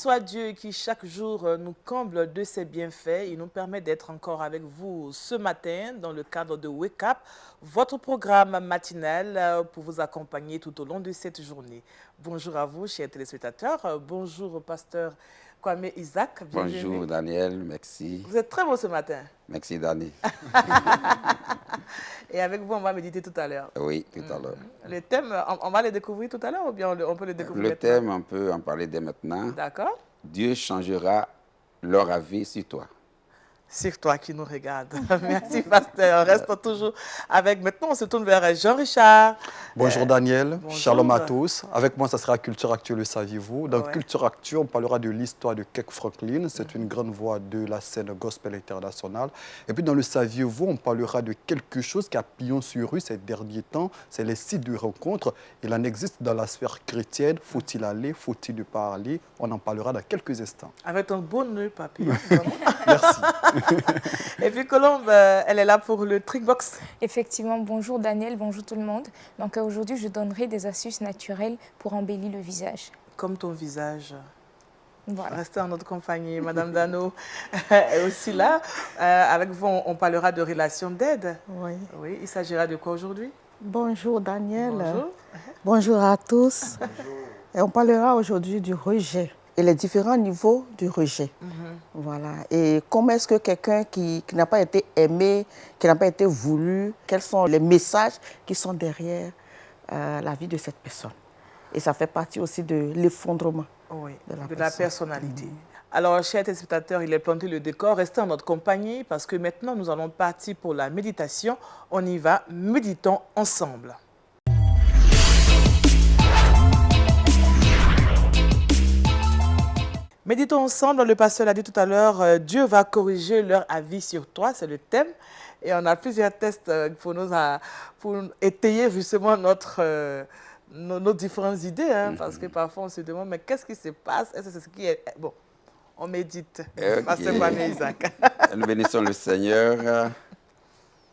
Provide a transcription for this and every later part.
soit Dieu qui chaque jour nous comble de ses bienfaits et nous permet d'être encore avec vous ce matin dans le cadre de Wake Up, votre programme matinal pour vous accompagner tout au long de cette journée. Bonjour à vous, chers téléspectateurs. Bonjour, pasteur Kwame Isaac. Bienvenue. Bonjour Daniel, merci. Vous êtes très beau ce matin. Merci Dani. Et avec vous, on va méditer tout à l'heure. Oui, tout à l'heure. Le thème, on va le découvrir tout à l'heure ou bien on peut le découvrir Le thème, on peut en parler dès maintenant. D'accord. Dieu changera leur avis sur toi. C'est toi qui nous regarde. Merci, pasteur. On reste toujours avec. Maintenant, on se tourne vers Jean-Richard. Bonjour Daniel, bonjour. shalom à tous. Avec moi, ça sera Culture Actu, le saviez-vous. Dans Culture Actu, on parlera de l'histoire de Kirk Franklin. C'est une grande voix de la scène gospel internationale. Et puis dans le saviez-vous, on parlera de quelque chose qui a pillon sur rue ces derniers temps. C'est les sites de rencontres. Il en existe dans la sphère chrétienne. Faut-il aller? Faut-il ne pas aller? On en parlera dans quelques instants. Avec un beau nœud papillon. Merci. Et puis Colombe, elle est là pour le Trickbox. Effectivement, bonjour Daniel, bonjour tout le monde. Donc aujourd'hui, je donnerai des astuces naturelles pour embellir le visage. Comme ton visage. Voilà. Restez en notre compagnie. Madame Dano est aussi là. Avec vous, on parlera de relations d'aide. Oui. Oui, il s'agira de quoi aujourd'hui? Bonjour Daniel. Bonjour. Bonjour à tous. Bonjour. Et on parlera aujourd'hui du rejet et les différents niveaux du rejet. Voilà. Et comment est-ce que quelqu'un qui n'a pas été aimé, qui n'a pas été voulu, quels sont les messages qui sont derrière la vie de cette personne. Et ça fait partie aussi de l'effondrement de la personnalité. Alors, chers téléspectateurs, il est planté le décor. Restez en notre compagnie parce que maintenant, nous allons partir pour la méditation. On y va, méditons ensemble. Méditons ensemble, le pasteur l'a dit tout à l'heure, Dieu va corriger leur avis sur toi, c'est le thème. Et on a plusieurs tests pour étayer justement nos différentes idées, parce que parfois on se demande, mais qu'est-ce qui se passe? Est-ce que c'est ce qui est... Bon, on médite. Pasteur Kwame Isaac. Nous bénissons le Seigneur.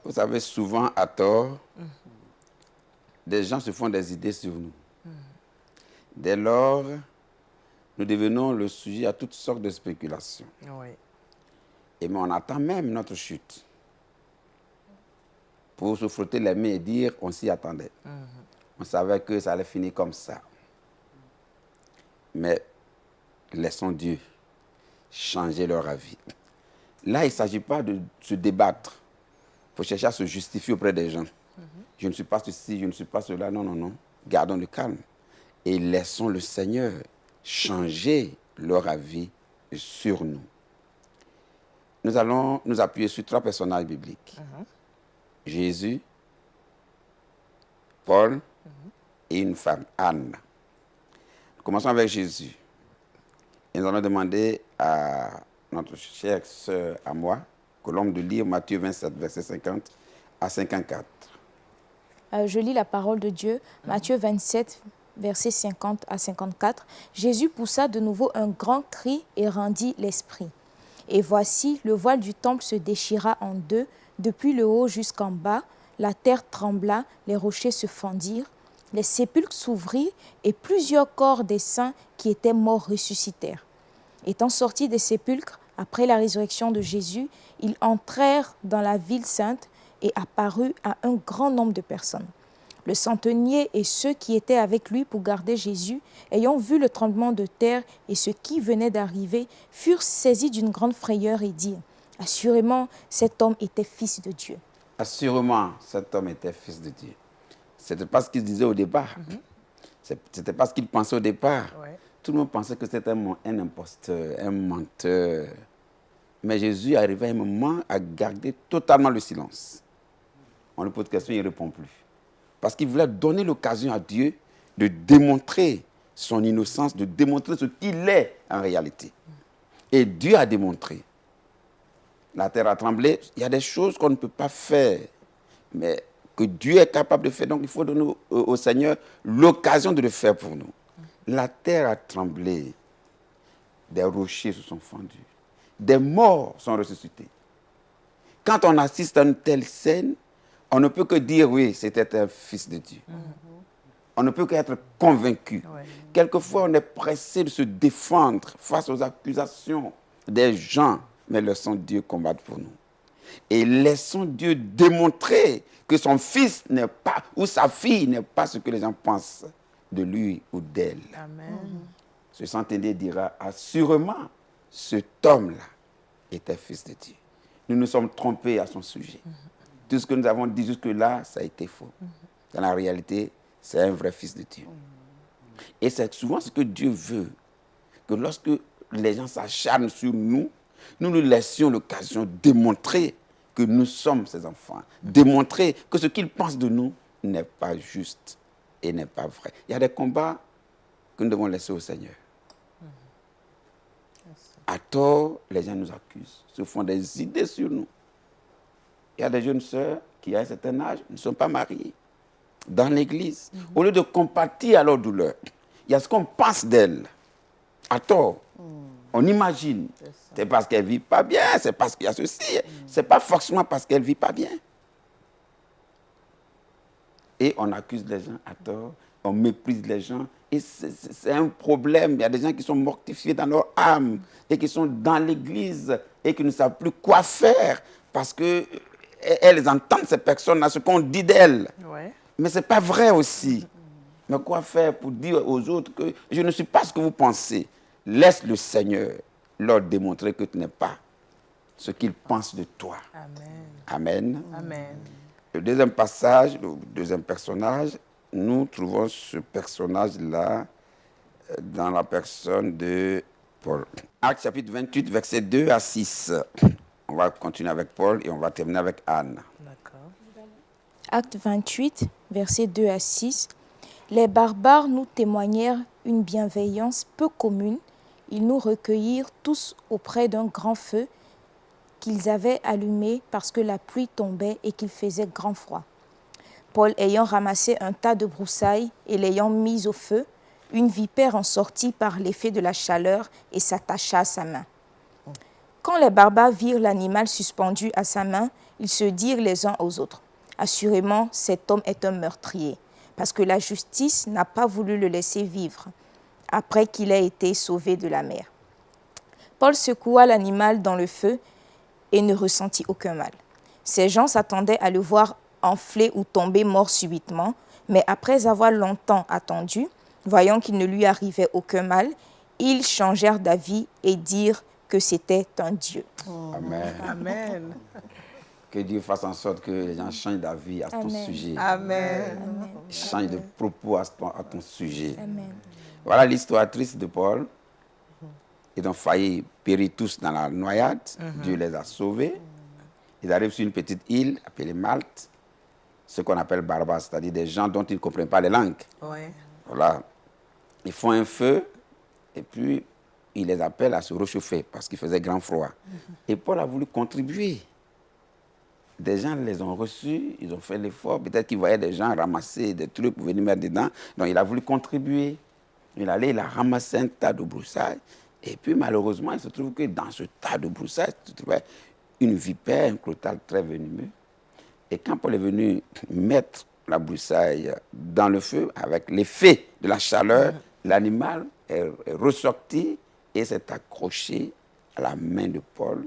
Vous savez, souvent à tort, des gens se font des idées sur nous. Dès lors, nous devenons le sujet à toutes sortes de spéculations. Oui. Et mais on attend même notre chute pour se frotter les mains et dire on s'y attendait. On savait que ça allait finir comme ça. Mais laissons Dieu changer leur avis. Là, il ne s'agit pas de se débattre pour chercher à se justifier auprès des gens. Je ne suis pas ceci, je ne suis pas cela. Non, non, non. Gardons le calme et laissons le Seigneur changer leur avis sur nous. Nous allons nous appuyer sur 3 personnages bibliques. Jésus, Paul et une femme, Anne. Commençons avec Jésus. Et nous allons demander à notre chère sœur, à moi, Colombe, de lire Matthieu 27, verset 50 à 54. Je lis la parole de Dieu, Matthieu 27, versets 50 à 54, Jésus poussa de nouveau un grand cri et rendit l'esprit. Et voici, le voile du temple se déchira en deux, depuis le haut jusqu'en bas, la terre trembla, les rochers se fendirent, les sépulcres s'ouvrirent et plusieurs corps des saints qui étaient morts ressuscitèrent. Étant sortis des sépulcres, après la résurrection de Jésus, ils entrèrent dans la ville sainte et apparurent à un grand nombre de personnes. Le centenier et ceux qui étaient avec lui pour garder Jésus, ayant vu le tremblement de terre et ce qui venait d'arriver, furent saisis d'une grande frayeur et dirent « Assurément, cet homme était fils de Dieu. » Assurément, cet homme était fils de Dieu. Ce n'était pas ce qu'il disait au départ. Ce n'était pas ce qu'il pensait au départ. Tout le monde pensait que c'était un imposteur, un menteur. Mais Jésus arrivait à un moment à garder totalement le silence. On lui pose une question, il ne répond plus. Parce qu'il voulait donner l'occasion à Dieu de démontrer son innocence, de démontrer ce qu'il est en réalité. Et Dieu a démontré. La terre a tremblé. Il y a des choses qu'on ne peut pas faire, mais que Dieu est capable de faire. Donc il faut donner au Seigneur l'occasion de le faire pour nous. La terre a tremblé. Des rochers se sont fendus. Des morts sont ressuscités. Quand on assiste à une telle scène, on ne peut que dire, oui, c'était un fils de Dieu. On ne peut qu'être convaincu. Ouais. Quelquefois, on est pressé de se défendre face aux accusations des gens, mais laissons Dieu combattre pour nous. Et laissons Dieu démontrer que son fils n'est pas, ou sa fille n'est pas ce que les gens pensent de lui ou d'elle. Amen. Ce centenier dira, assurément, cet homme-là était fils de Dieu. Nous nous sommes trompés à son sujet. Tout ce que nous avons dit jusque-là, ça a été faux. Dans la réalité, c'est un vrai fils de Dieu. Et c'est souvent ce que Dieu veut, que lorsque les gens s'acharnent sur nous, nous nous laissions l'occasion de démontrer que nous sommes ses enfants, démontrer que ce qu'ils pensent de nous n'est pas juste et n'est pas vrai. Il y a des combats que nous devons laisser au Seigneur. À tort, les gens nous accusent, se font des idées sur nous. Il y a des jeunes sœurs qui, à un certain âge, ne sont pas mariées dans l'église. Au lieu de compatir à leur douleur, il y a ce qu'on pense d'elles. À tort, on imagine. C'est parce qu'elle ne vit pas bien, c'est parce qu'il y a ceci. C'est pas forcément parce qu'elle ne vit pas bien. Et on accuse les gens à tort, on méprise les gens. Et c'est un problème. Il y a des gens qui sont mortifiés dans leur âme et qui sont dans l'église et qui ne savent plus quoi faire parce qu'elles entendent ces personnes-là, ce qu'on dit d'elles. Ouais. Mais ce n'est pas vrai aussi. Mais quoi faire pour dire aux autres que je ne suis pas ce que vous pensez? Laisse le Seigneur leur démontrer que tu n'es pas ce qu'il pense de toi. Amen. Amen. Amen. Le deuxième passage, le deuxième personnage, nous trouvons ce personnage-là dans la personne de Paul. Actes chapitre 28, versets 2 à 6. On va continuer avec Paul et on va terminer avec Anne. D'accord. Acte 28, versets 2 à 6. Les barbares nous témoignèrent une bienveillance peu commune. Ils nous recueillirent tous auprès d'un grand feu qu'ils avaient allumé parce que la pluie tombait et qu'il faisait grand froid. Paul ayant ramassé un tas de broussailles et l'ayant mis au feu, une vipère en sortit par l'effet de la chaleur et s'attacha à sa main. Quand les barbares virent l'animal suspendu à sa main, ils se dirent les uns aux autres, « Assurément, cet homme est un meurtrier, parce que la justice n'a pas voulu le laisser vivre, après qu'il ait été sauvé de la mer. » Paul secoua l'animal dans le feu et ne ressentit aucun mal. Ces gens s'attendaient à le voir enfler ou tomber mort subitement, mais après avoir longtemps attendu, voyant qu'il ne lui arrivait aucun mal, ils changèrent d'avis et dirent que c'était un Dieu. Amen. Amen. Que Dieu fasse en sorte que les gens changent d'avis à ton Amen. sujet. Amen. Changent de propos à ton sujet. Amen. Voilà l'histoire triste de Paul. Ils ont failli périr tous dans la noyade. Dieu les a sauvés. Ils arrivent sur une petite île appelée Malte, ce qu'on appelle barbares, c'est-à-dire des gens dont ils ne comprennent pas les langues. Ouais. Voilà. Ils font un feu et puis ils les appellent à se réchauffer parce qu'il faisait grand froid. Et Paul a voulu contribuer. Des gens les ont reçus, ils ont fait l'effort. Peut-être qu'ils voyaient des gens ramasser des trucs pour venir mettre dedans. Donc il a voulu contribuer. Il allait, il a ramassé un tas de broussailles. Et puis malheureusement, il se trouve que dans ce tas de broussailles se trouvait une vipère, un crotale très venimeux. Et quand Paul est venu mettre la broussaille dans le feu, avec l'effet de la chaleur, l'animal est ressorti et s'est accroché à la main de Paul,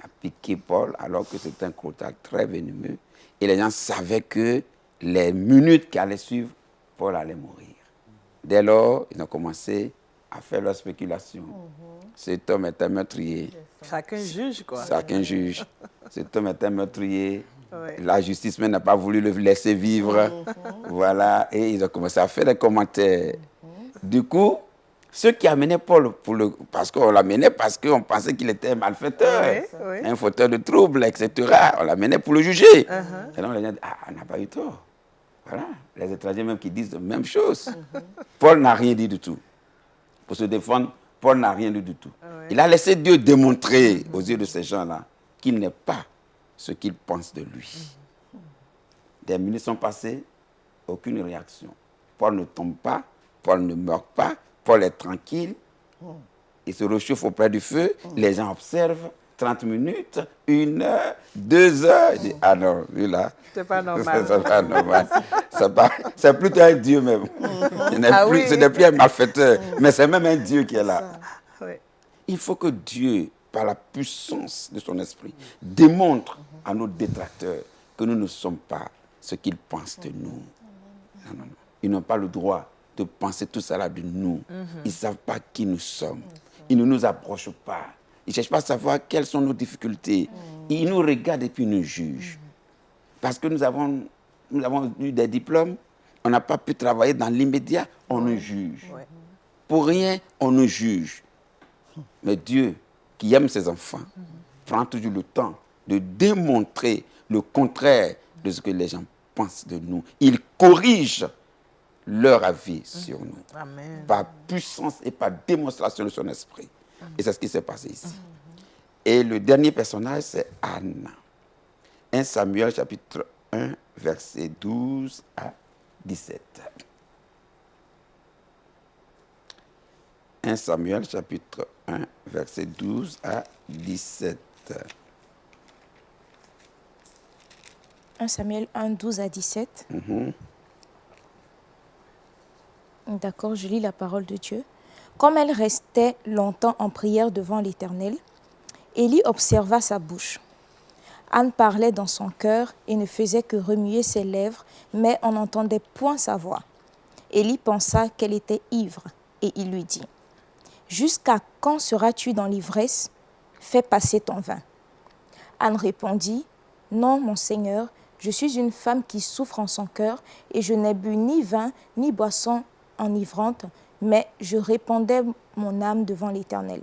a piqué Paul, alors que c'était un crotale très venimeux. Et les gens savaient que les minutes qui allaient suivre, Paul allait mourir. Dès lors, ils ont commencé à faire leurs spéculations. Cet homme est un meurtrier. Chacun juge, quoi. Chacun juge. Cet homme est un meurtrier. Ouais. La justice même n'a pas voulu le laisser vivre. Voilà. Et ils ont commencé à faire des commentaires. Du coup, ceux qui amenaient Paul, parce qu'on l'amenait parce qu'on pensait qu'il était un malfaiteur, Ouais, ouais. un fauteur de troubles, etc. On l'amenait pour le juger. Et donc les gens disent, ah, on n'a pas eu tort. Voilà. Les étrangers même qui disent la même chose. Paul n'a rien dit du tout. Pour se défendre, Paul n'a rien dit du tout. Il a laissé Dieu démontrer aux yeux de ces gens-là qu'il n'est pas ce qu'ils pensent de lui. Des minutes sont passées, aucune réaction. Paul ne tombe pas, Paul ne meurt pas, Paul est tranquille, il se réchauffe auprès du feu, les gens observent, 30 minutes, 1 heure, 2 heures. Il dit, ah non, lui là. C'est pas normal. C'est pas normal. C'est plutôt un Dieu même. Ce n'est plus un malfaiteur, mais c'est même un Dieu qui est là. Oui. Il faut que Dieu, par la puissance de son esprit, démontre à nos détracteurs que nous ne sommes pas ce qu'ils pensent de nous. Non, non, non. Ils n'ont pas le droit de penser tout cela de nous. Ils ne savent pas qui nous sommes. Ils ne nous approchent pas. Ils ne cherchent pas à savoir quelles sont nos difficultés. Ils nous regardent et puis nous jugent. Parce que nous avons eu des diplômes, on n'a pas pu travailler dans l'immédiat, on nous juge. Pour rien, on nous juge. Mais Dieu, qui aime ses enfants, prend toujours le temps de démontrer le contraire de ce que les gens pensent de nous. Il corrige leur avis sur nous. Amen. Par puissance et par démonstration de son esprit. Et c'est ce qui s'est passé ici. Et le dernier personnage, c'est Anne. 1 Samuel chapitre 1, versets 12 à 17. 1 Samuel chapitre 1, versets 12 à 17. 1 Samuel 1, 12 à 17. D'accord, je lis la parole de Dieu. Comme elle restait longtemps en prière devant l'Éternel, Élie observa sa bouche. Anne parlait dans son cœur et ne faisait que remuer ses lèvres, mais on n'entendait point sa voix. Élie pensa qu'elle était ivre, et il lui dit, « Jusqu'à quand seras-tu dans l'ivresse? Fais passer ton vin. » Anne répondit, « Non, mon Seigneur, je suis une femme qui souffre en son cœur, et je n'ai bu ni vin, ni boisson enivrante, mais je répandais mon âme devant l'Éternel.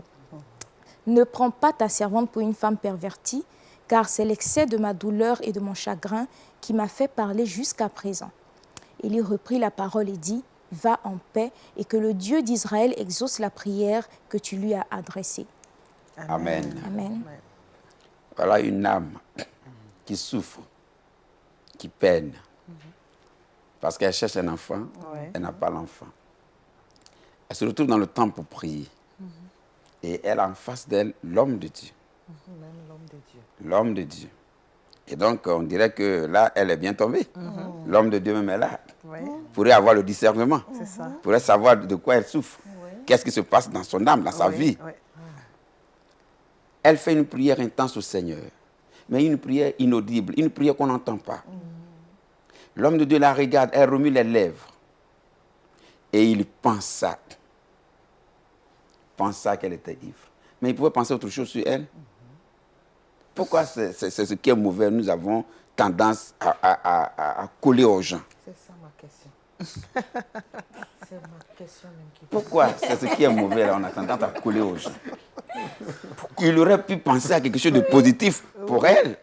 Ne prends pas ta servante pour une femme pervertie, car c'est l'excès de ma douleur et de mon chagrin qui m'a fait parler jusqu'à présent. » Élie reprit la parole et dit, « Va en paix, et que le Dieu d'Israël exauce la prière que tu lui as adressée. » Amen. Amen. Voilà une âme qui souffre, qui peine, parce qu'elle cherche un enfant, elle n'a pas l'enfant. Elle se retrouve dans le temple pour prier. Et elle a en face d'elle l'homme de Dieu. Même l'homme de Dieu. L'homme de Dieu. Et donc, on dirait que là, elle est bien tombée. L'homme de Dieu même est là. Pourrait avoir le discernement. C'est ça. Pourrait savoir de quoi elle souffre. Qu'est-ce qui se passe dans son âme, dans sa vie. Elle fait une prière intense au Seigneur. Mais une prière inaudible, une prière qu'on n'entend pas. L'homme de Dieu la regarde, elle remue les lèvres. Et il pensa qu'elle était ivre. Mais il pouvait penser autre chose sur elle. Pourquoi c'est ce qui est mauvais? Nous avons tendance à coller aux gens. C'est ça ma question. C'est ma question même qui... Pourquoi c'est ce qui est mauvais là, on a tendance à coller aux gens? Il aurait pu penser à quelque chose de positif pour elle.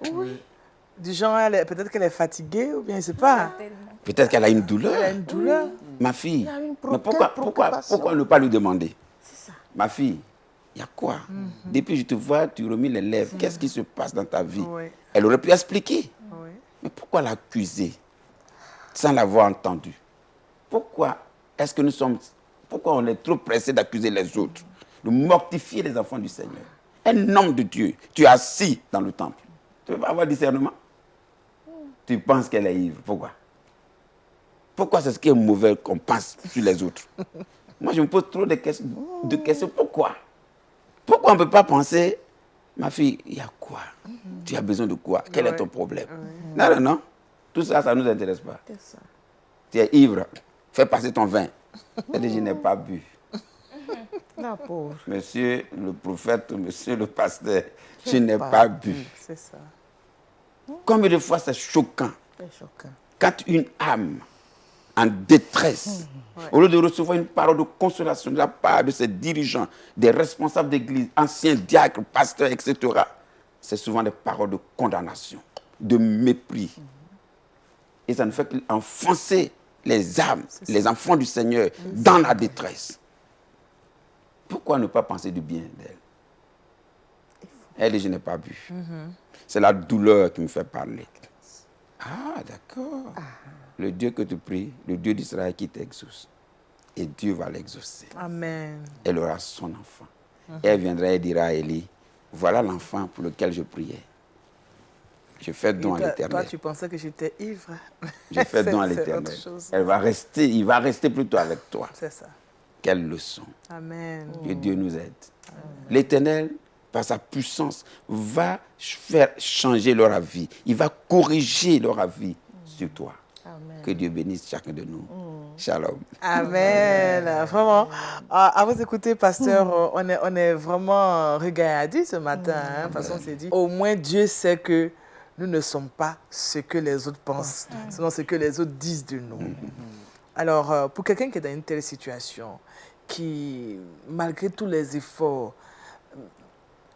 Du genre, peut-être qu'elle est fatiguée, ou bien je ne sais pas. Peut-être qu'elle a une douleur. Elle a une douleur. Ma fille, une mais pourquoi ne pas lui demander? Ma fille, il y a quoi? Depuis que je te vois, tu remis les lèvres. Qu'est-ce qui se passe dans ta vie? Elle aurait pu expliquer. Mais pourquoi l'accuser sans l'avoir entendu? Pourquoi on est trop pressé d'accuser les autres, de mortifier les enfants du Seigneur? Un homme de Dieu, tu es assis dans le temple. Tu ne peux pas avoir discernement? Tu penses qu'elle est ivre. Pourquoi? Pourquoi c'est ce qui est mauvais qu'on pense sur les autres? Moi, je me pose trop de questions. Pourquoi? Pourquoi on ne peut pas penser, ma fille, il y a quoi? Tu as besoin de quoi? Quel est ton problème? Non, non, non. Tout ça, ça ne nous intéresse pas. Tu es ivre. Fais passer ton vin. Elle dit, je n'ai pas bu. La pauvre. Monsieur le prophète, monsieur le pasteur, je n'ai pas bu. C'est ça. Combien de fois c'est choquant? C'est choquant. Quand une âme en détresse, au lieu de recevoir une parole de consolation de la part de ses dirigeants, des responsables d'église, anciens diacres, pasteurs, etc., c'est souvent des paroles de condamnation, de mépris. Et ça ne fait qu'enfoncer les âmes, les enfants du Seigneur, dans la détresse. Pourquoi ne pas penser du bien d'elle? Elle dit, je n'ai pas bu. C'est la douleur qui me fait parler. Ah, d'accord. Le Dieu que tu pries, le Dieu d'Israël qui t'exauce. Et Dieu va l'exaucer. Amen. Elle aura son enfant. Elle viendra et dira à Élie, voilà l'enfant pour lequel je priais. Je fais don à l'Éternel. Toi, tu pensais que j'étais ivre. Je fais don à l'Éternel. Il va rester plutôt avec toi. C'est ça. Quelle leçon. Amen. Que Dieu nous aide. L'Éternel, par sa puissance, va faire changer leur avis. Il va corriger leur avis sur toi. Amen. Que Dieu bénisse chacun de nous. Shalom. Amen. Vraiment, à vous écouter, pasteur, on est vraiment regardés ce matin. Parce qu'on s'est dit, au moins Dieu sait que nous ne sommes pas ce que les autres pensent, sinon ce que les autres disent de nous. Alors, pour quelqu'un qui est dans une telle situation, qui, malgré tous les efforts,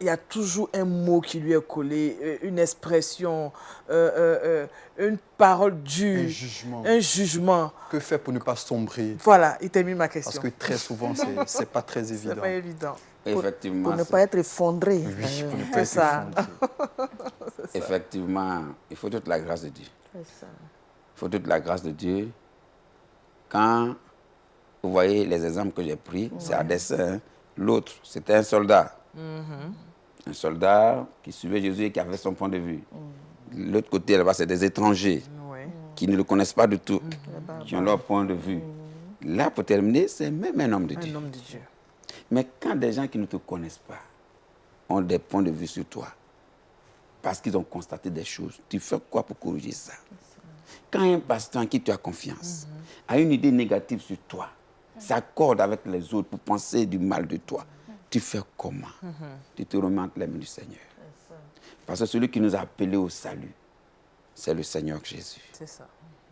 il y a toujours un mot qui lui est collé, une expression, une parole dure, un jugement. Que faire pour ne pas sombrer? Voilà, il termine ma question. Parce que très souvent, ce n'est pas très évident. C'est pas évident. Effectivement. Pour ne pas être effondré. Oui, pour ne pas C'est être ça. effondré. Effectivement, il faut toute la grâce de Dieu. C'est ça. Il faut toute la grâce de Dieu. Quand vous voyez les exemples que j'ai pris, c'est à dessein. Hein. L'autre, c'était un soldat. Un soldat qui suivait Jésus et qui avait son point de vue. L'autre côté, là-bas, c'est des étrangers qui ne le connaissent pas du tout, qui ont leur point de vue. Là, pour terminer, c'est même un homme de Dieu. Un homme de Dieu. Mais quand des gens qui ne te connaissent pas ont des points de vue sur toi, parce qu'ils ont constaté des choses, tu fais quoi pour corriger ça? Quand un pasteur en qui tu as confiance a une idée négative sur toi, s'accorde avec les autres pour penser du mal de toi, tu fais comment? Tu te remets entre les mains du Seigneur. Parce que celui qui nous a appelés au salut, c'est le Seigneur Jésus. C'est ça.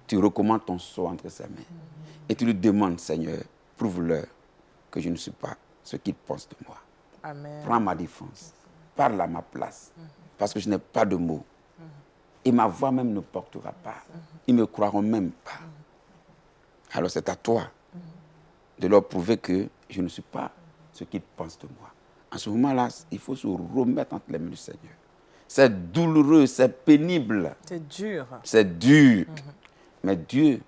Tu recommandes ton sort entre ses mains. Et tu lui demandes, Seigneur, prouve-leur que je ne suis pas ce qu'ils pensent de moi. Amen. Prends ma défense. Parle à ma place. Parce que je n'ai pas de mots. Et ma voix même ne portera pas. Ils ne me croiront même pas. Alors c'est à toi de leur prouver que je ne suis pas ce qu'ils pensent de moi. En ce moment-là, il faut se remettre entre les mains du Seigneur. C'est douloureux, c'est pénible. C'est dur. C'est dur. Mais Dieu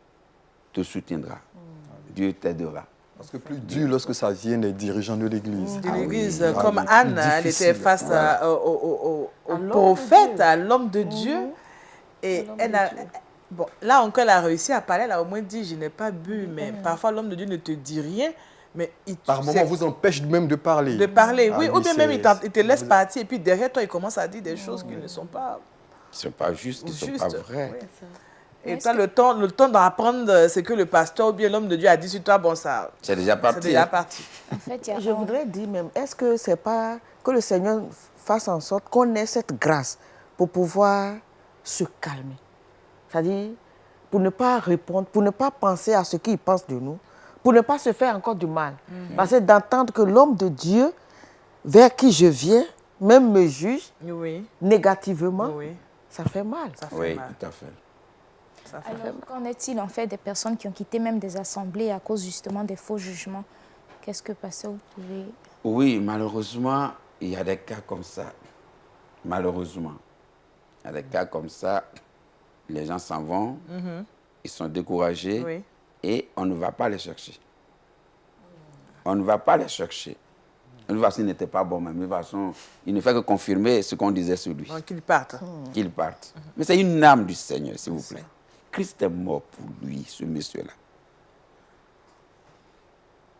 te soutiendra. Dieu t'aidera. Parce que plus dur lorsque ça vient des dirigeants de l'Église. De l'Église, oui. comme Ah, Anne, elle difficile. était face au prophète, à l'homme de Dieu. Et elle a, bon, là encore, elle a réussi à parler. Elle a au moins dit, je n'ai pas bu. Mais parfois, l'homme de Dieu ne te dit rien. Mais Par moment, vous empêche même de parler. De parler, oui. Ah, Ou bien même, il te laisse partir. Et puis derrière toi, il commence à dire des choses qui ne sont pas Ce n'est pas juste, ce ne sont pas vrai. Oui. Et toi, le temps d'apprendre ce que le pasteur ou bien l'homme de Dieu a dit sur toi, bon, ça... C'est déjà parti. C'est déjà parti. En fait, il y a Je voudrais dire même, est-ce que c'est pas que le Seigneur fasse en sorte qu'on ait cette grâce pour pouvoir se calmer? C'est-à-dire, pour ne pas répondre, pour ne pas penser à ce qu'ils pensent de nous, pour ne pas se faire encore du mal. Parce que d'entendre que l'homme de Dieu, vers qui je viens, même me juge négativement, ça fait mal. Ça fait Oui, mal. tout à fait. Ça fait Alors, qu'en est-il en fait des personnes qui ont quitté même des assemblées à cause justement des faux jugements? Qu'est-ce que, pasteur, vous pouvez... Oui, malheureusement, il y a des cas comme ça. Malheureusement. Il y a des cas comme ça. Les gens s'en vont, ils sont découragés Oui. et on ne va pas les chercher. On ne va pas les chercher. De toute façon, il n'était pas bon, mais de toute façon, il ne fait que confirmer ce qu'on disait sur lui. Donc, qu'ils partent. Qu'il parte. Mais c'est une âme du Seigneur, s'il vous plaît. Christ est mort pour lui, ce monsieur-là.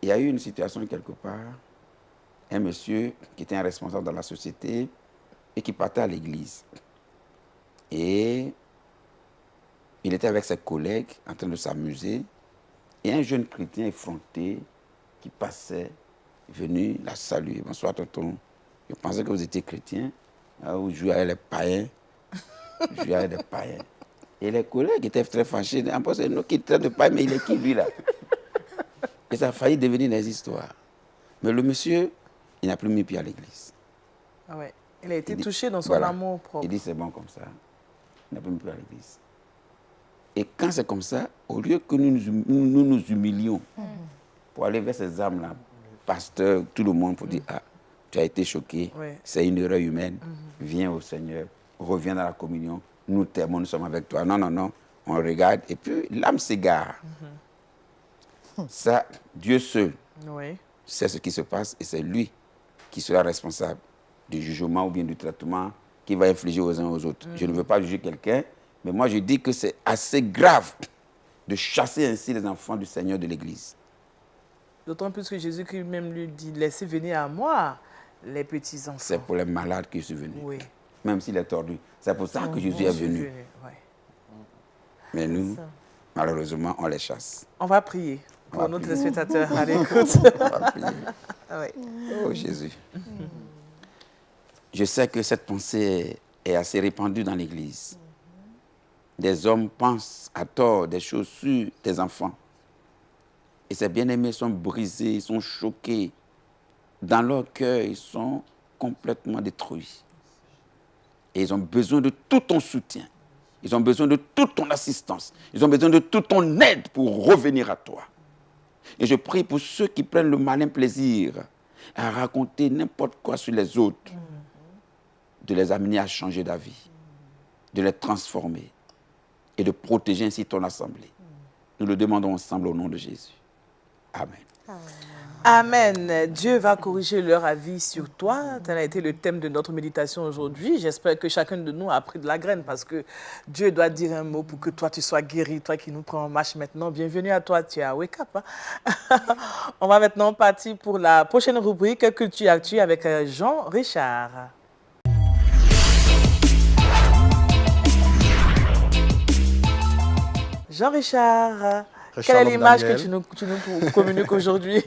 Il y a eu une situation quelque part, un monsieur qui était un responsable dans la société et qui partait à l'église. Et il était avec ses collègues en train de s'amuser. Et un jeune chrétien effronté qui passait, venu la saluer. Bonsoir, tonton. Je pensais que vous étiez chrétien. Vous jouez avec les païens. Vous jouez avec des païens. Et les collègues étaient très fâchés. En plus, c'est nous qui traitons de païens, mais il est qui, lui, là? Et ça a failli devenir des histoires. Mais le monsieur, il n'a plus mis pied à l'église. Ah ouais. Il a été touché dans son voilà. amour propre. Il dit, c'est bon comme ça. Il n'a plus mis pied à l'église. Et quand c'est comme ça, au lieu que nous nous humilions pour aller vers ces âmes-là, pasteur, tout le monde, pour dire, ah, tu as été choqué, c'est une erreur humaine, viens au Seigneur, reviens dans la communion, nous t'aimons, nous sommes avec toi. Non, non, non, on regarde, et puis l'âme s'égare. Ça, Dieu seul sait ce qui se passe, et c'est lui qui sera responsable du jugement ou bien du traitement qu'il va infliger aux uns aux autres. Je ne veux pas juger quelqu'un, mais moi je dis que c'est assez grave de chasser ainsi les enfants du Seigneur de l'Église. D'autant plus que Jésus-Christ même lui dit, laissez venir à moi les petits enfants. C'est pour les malades que je suis venu. Oui. Même s'il est tordu. C'est pour ça que Jésus est venu. Ouais. Mais nous, malheureusement, on les chasse. On va prier pour nos téléspectateurs à l'écoute. On va prier. Oui. Oh Jésus. Je sais que cette pensée est assez répandue dans l'Église. Des hommes pensent à tort des choses sur tes enfants. Et ces bien-aimés sont brisés, ils sont choqués. Dans leur cœur, ils sont complètement détruits. Et ils ont besoin de tout ton soutien. Ils ont besoin de toute ton assistance. Ils ont besoin de toute ton aide pour revenir à toi. Et je prie pour ceux qui prennent le malin plaisir à raconter n'importe quoi sur les autres, de les amener à changer d'avis, de les transformer et de protéger ainsi ton assemblée. Nous le demandons ensemble au nom de Jésus. Amen. Amen. Dieu va corriger leur avis sur toi. Tel a été le thème de notre méditation aujourd'hui. J'espère que chacun de nous a pris de la graine parce que Dieu doit dire un mot pour que toi tu sois guéri, toi qui nous prends en marche maintenant. Bienvenue à toi, tu es à Wake Up. Hein? On va maintenant partir pour la prochaine rubrique Culture Actu avec Jean Richard. Jean Richard, quelle est l'image que tu nous communiques aujourd'hui?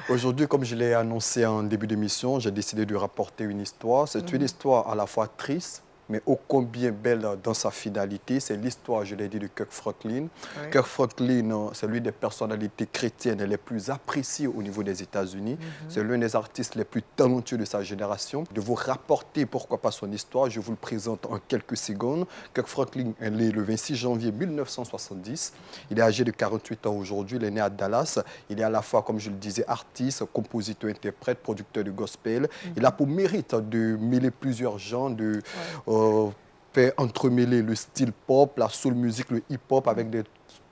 Aujourd'hui, comme je l'ai annoncé en début d'émission, j'ai décidé de rapporter une histoire. C'est une histoire à la fois triste, mais ô combien belle dans sa finalité. C'est l'histoire, je l'ai dit, de Kirk Franklin. Oui. Kirk Franklin, c'est l'une des personnalités chrétiennes les plus appréciées au niveau des États-Unis. C'est l'un des artistes les plus talentueux de sa génération. De vous rapporter, pourquoi pas, son histoire, je vous le présente en quelques secondes. Kirk Franklin est né le 26 janvier 1970. Il est âgé de 48 ans aujourd'hui. Il est né à Dallas. Il est à la fois, comme je le disais, artiste, compositeur, interprète, producteur de gospel. Il a pour mérite de mêler plusieurs genres, de fait entremêler le style pop, la soul music, le hip-hop avec des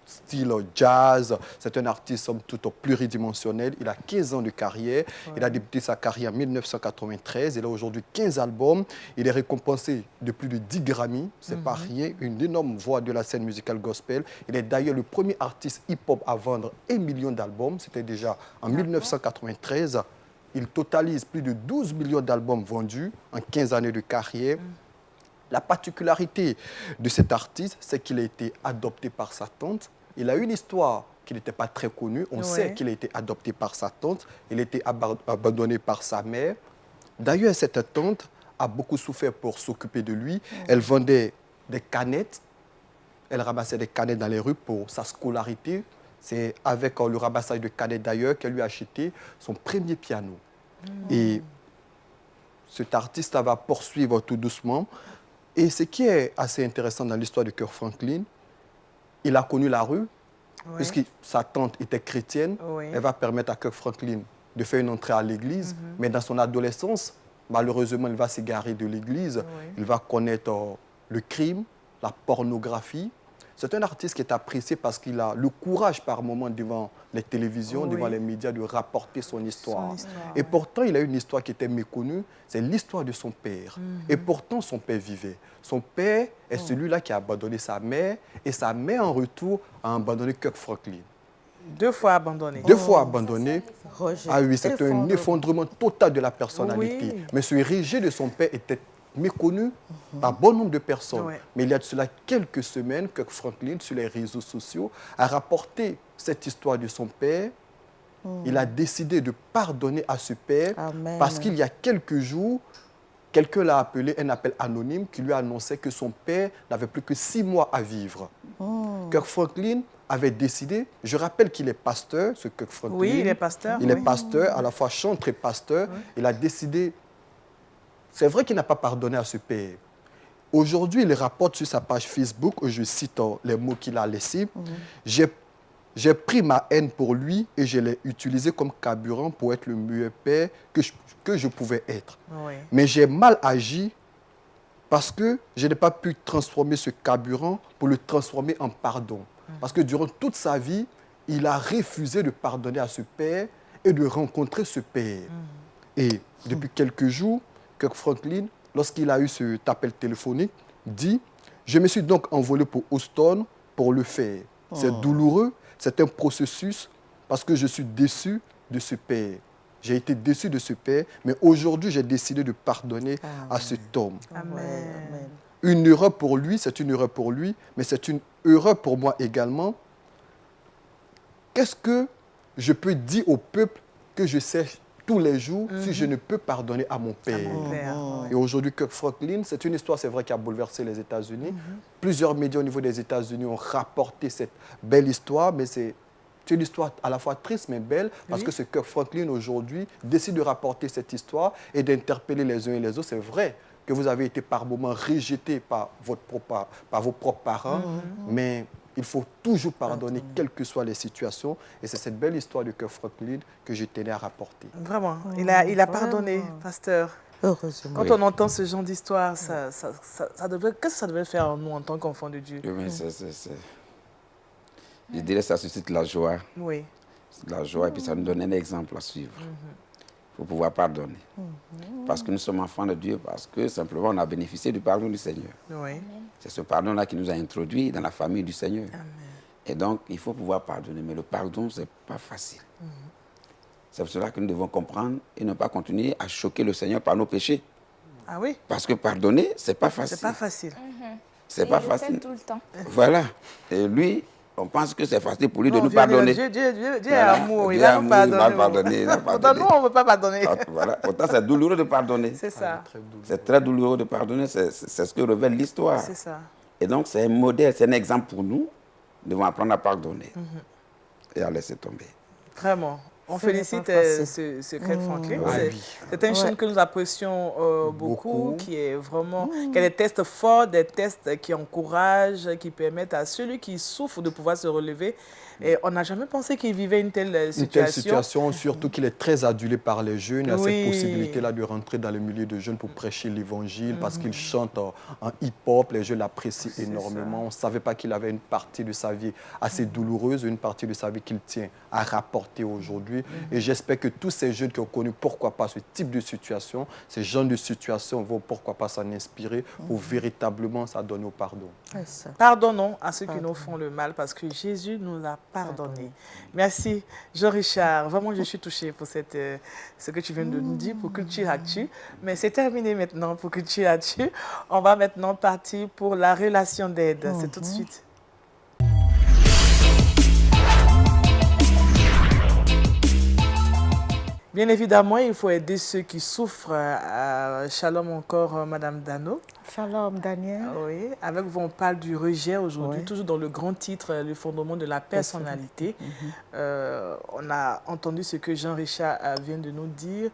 styles jazz. C'est un artiste, somme toute, pluridimensionnel. Il a 15 ans de carrière. Ouais. Il a débuté sa carrière en 1993. Il a aujourd'hui 15 albums. Il est récompensé de plus de 10 Grammy. C'est pas rien. Une énorme voix de la scène musicale gospel. Il est d'ailleurs le premier artiste hip-hop à vendre 1 million d'albums. C'était déjà en 1993. Il totalise plus de 12 millions d'albums vendus en 15 années de carrière. La particularité de cet artiste, c'est qu'il a été adopté par sa tante. Il a une histoire qui n'était pas très connue. On sait qu'il a été adopté par sa tante. Il a été abandonné par sa mère. D'ailleurs, cette tante a beaucoup souffert pour s'occuper de lui. Elle vendait des canettes. Elle ramassait des canettes dans les rues pour sa scolarité. C'est avec le ramassage de canettes d'ailleurs qu'elle lui a acheté son premier piano. Et cet artiste va poursuivre tout doucement. Et ce qui est assez intéressant dans l'histoire de Kirk Franklin, il a connu la rue, puisque sa tante était chrétienne. Elle va permettre à Kirk Franklin de faire une entrée à l'église. Mais dans son adolescence, malheureusement, il va s'égarer de l'église. Il va connaître le crime, la pornographie. C'est un artiste qui est apprécié parce qu'il a le courage par moments devant les télévisions, devant les médias, de rapporter son histoire. Et pourtant, il a une histoire qui était méconnue, c'est l'histoire de son père. Et pourtant, son père vivait. Son père est celui-là qui a abandonné sa mère, et sa mère, en retour, a abandonné Kirk Franklin. 2 fois abandonné. 2 fois abandonné. Ah oui, c'est un effondrement total de la personnalité. Mais ce rejet de son père était méconnu par bon nombre de personnes. Mais il y a de cela quelques semaines, Kirk Franklin, sur les réseaux sociaux, a rapporté cette histoire de son père. Il a décidé de pardonner à ce père parce qu'il y a quelques jours, quelqu'un l'a appelé, un appel anonyme, qui lui annonçait que son père n'avait plus que 6 mois à vivre. Kirk Franklin avait décidé, je rappelle qu'il est pasteur, ce Kirk Franklin. Oui, il est pasteur. Il est pasteur, à la fois chanteur et pasteur. Il a décidé. C'est vrai qu'il n'a pas pardonné à ce père. Aujourd'hui, il rapporte sur sa page Facebook, où je cite les mots qu'il a laissés, j'ai pris ma haine pour lui et je l'ai utilisé comme carburant pour être le meilleur père que je pouvais être. Mais j'ai mal agi parce que je n'ai pas pu transformer ce carburant pour le transformer en pardon. Parce que durant toute sa vie, il a refusé de pardonner à ce père et de rencontrer ce père. Et depuis quelques jours, Kirk Franklin, lorsqu'il a eu cet appel téléphonique, dit « Je me suis donc envolé pour Houston pour le faire. C'est douloureux, c'est un processus parce que je suis déçu de ce père. J'ai été déçu de ce père, mais aujourd'hui, j'ai décidé de pardonner à cet homme. Amen. Une erreur pour lui, c'est une erreur pour lui, mais c'est une erreur pour moi également. Qu'est-ce que je peux dire au peuple que je sais tous les jours si je ne peux pardonner à mon père? Et aujourd'hui, Kirk Franklin, c'est une histoire, c'est vrai, qui a bouleversé les États-Unis. Plusieurs médias au niveau des États-Unis ont rapporté cette belle histoire, mais c'est une histoire à la fois triste mais belle, parce que ce Kirk Franklin aujourd'hui décide de rapporter cette histoire et d'interpeller les uns et les autres. C'est vrai que vous avez été par moments rejeté par vos propres parents, mais il faut toujours pardonner, quelles que soient les situations. Et c'est cette belle histoire de Kirk Franklin que je tenais à rapporter. Vraiment, il a pardonné, pasteur. Heureusement. Quand on entend ce genre d'histoire, qu'est-ce que ça devrait faire en nous en tant qu'enfants de Dieu? Je dirais que ça suscite la joie. Oui. La joie, et puis ça nous donne un exemple à suivre. Il faut pouvoir pardonner. Parce que nous sommes enfants de Dieu, parce que simplement on a bénéficié du pardon du Seigneur. Oui. C'est ce pardon-là qui nous a introduits dans la famille du Seigneur. Amen. Et donc, il faut pouvoir pardonner. Mais le pardon, ce n'est pas facile. C'est pour cela que nous devons comprendre et ne pas continuer à choquer le Seigneur par nos péchés. Ah oui? Parce que pardonner, ce n'est pas facile. C'est pas facile. C'est pas facile. Tout le temps. Voilà. Et lui, on pense que c'est facile pour lui de Non, nous pardonner. Dieu est Voilà. amour, Dieu il va est nous amour, il va pardonner. pardonner, il va Pourtant, pardonner. nous, on ne veut pas pardonner. Voilà. Pourtant, c'est douloureux de pardonner. C'est ça. C'est très douloureux de pardonner. C'est ce que révèle l'histoire. C'est ça. Et donc, c'est un modèle, c'est un exemple pour nous. Nous devons apprendre à pardonner et à laisser tomber. Vraiment. On Ce n'est félicite pas facile. ce Kirk Franklin. oui. C'est un jeune que nous apprécions beaucoup, qui est vraiment, qui a des tests forts, des tests qui encouragent, qui permettent à celui qui souffre de pouvoir se relever. Et on n'a jamais pensé qu'il vivait une telle situation. Une telle situation, surtout qu'il est très adulé par les jeunes. Il a Oui. cette possibilité-là de rentrer dans le milieu de jeunes pour prêcher l'évangile, parce qu'il chante en hip-hop. Les jeunes l'apprécient énormément. On ne savait pas qu'il avait une partie de sa vie assez douloureuse, une partie de sa vie qu'il tient à rapporter aujourd'hui. Et j'espère que tous ces jeunes qui ont connu, pourquoi pas, ce type de situation, ces genres de situations vont, pourquoi pas, s'en inspirer pour véritablement s'adonner au pardon. Pardonnons à ceux qui nous font le mal parce que Jésus nous a pardonné. Merci, Jean-Richard. Vraiment, je suis touchée pour ce que tu viens de nous dire pour Culture Actu. Mais c'est terminé maintenant pour Culture Actu. On va maintenant partir pour la relation d'aide. C'est tout de suite. Bien évidemment, il faut aider ceux qui souffrent. Shalom encore, Madame Dano. Shalom, Daniel. Oui, avec vous, on parle du rejet aujourd'hui, toujours dans le grand titre, le fondement de la personnalité. On a entendu ce que Jean-Richard vient de nous dire.